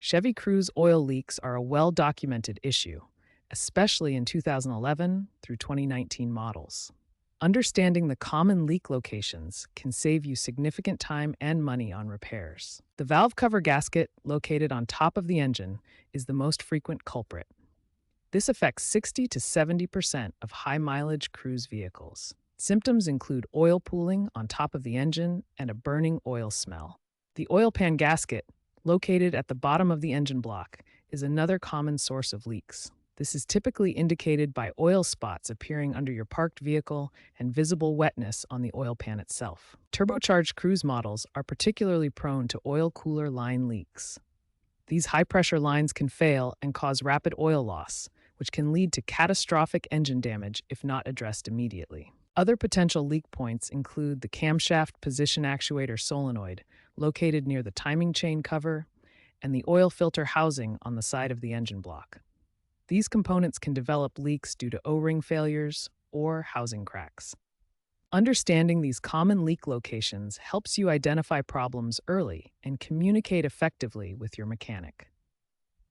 Chevy Cruze oil leaks are a well-documented issue, especially in 2011 through 2019 models. Understanding the common leak locations can save you significant time and money on repairs. The valve cover gasket, located on top of the engine, is the most frequent culprit. This affects 60 to 70% of high-mileage cruise vehicles. Symptoms include oil pooling on top of the engine and a burning oil smell. The oil pan gasket, located at the bottom of the engine block, is another common source of leaks. This is typically indicated by oil spots appearing under your parked vehicle and visible wetness on the oil pan itself. Turbocharged Cruze models are particularly prone to oil cooler line leaks. These high-pressure lines can fail and cause rapid oil loss, which can lead to catastrophic engine damage if not addressed immediately. Other potential leak points include the camshaft position actuator solenoid, located near the timing chain cover, and the oil filter housing on the side of the engine block. These components can develop leaks due to O-ring failures or housing cracks. Understanding these common leak locations helps you identify problems early and communicate effectively with your mechanic.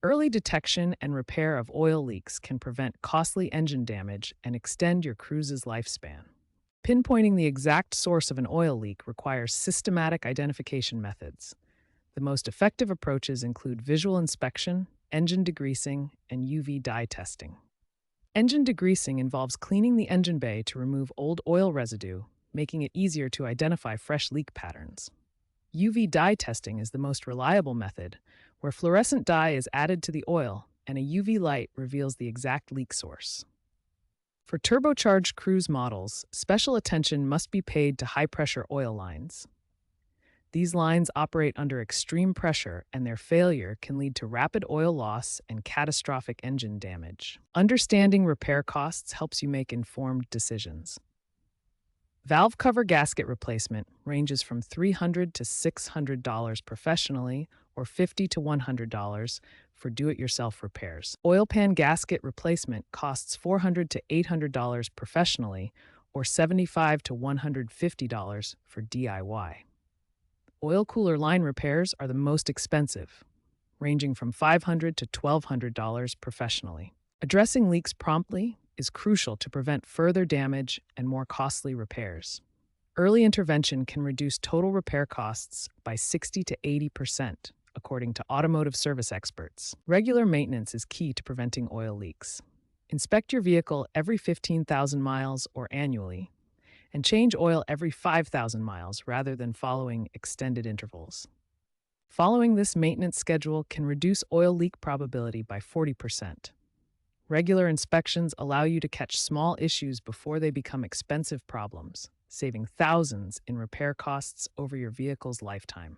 Early detection and repair of oil leaks can prevent costly engine damage and extend your Cruze's lifespan. Pinpointing the exact source of an oil leak requires systematic identification methods. The most effective approaches include visual inspection, engine degreasing, and UV dye testing. Engine degreasing involves cleaning the engine bay to remove old oil residue, making it easier to identify fresh leak patterns. UV dye testing is the most reliable method, where fluorescent dye is added to the oil and a UV light reveals the exact leak source. For turbocharged Cruze models, special attention must be paid to high-pressure oil lines. These lines operate under extreme pressure, and their failure can lead to rapid oil loss and catastrophic engine damage. Understanding repair costs helps you make informed decisions. Valve cover gasket replacement ranges from $300 to $600 professionally or $50 to $100 for do-it-yourself repairs. Oil pan gasket replacement costs $400 to $800 professionally or $75 to $150 for DIY. Oil cooler line repairs are the most expensive, ranging from $500 to $1,200 professionally. Addressing leaks promptly is crucial to prevent further damage and more costly repairs. Early intervention can reduce total repair costs by 60 to 80%, according to automotive service experts. Regular maintenance is key to preventing oil leaks. Inspect your vehicle every 15,000 miles or annually, and change oil every 5,000 miles rather than following extended intervals. Following this maintenance schedule can reduce oil leak probability by 40%. Regular inspections allow you to catch small issues before they become expensive problems, saving thousands in repair costs over your vehicle's lifetime.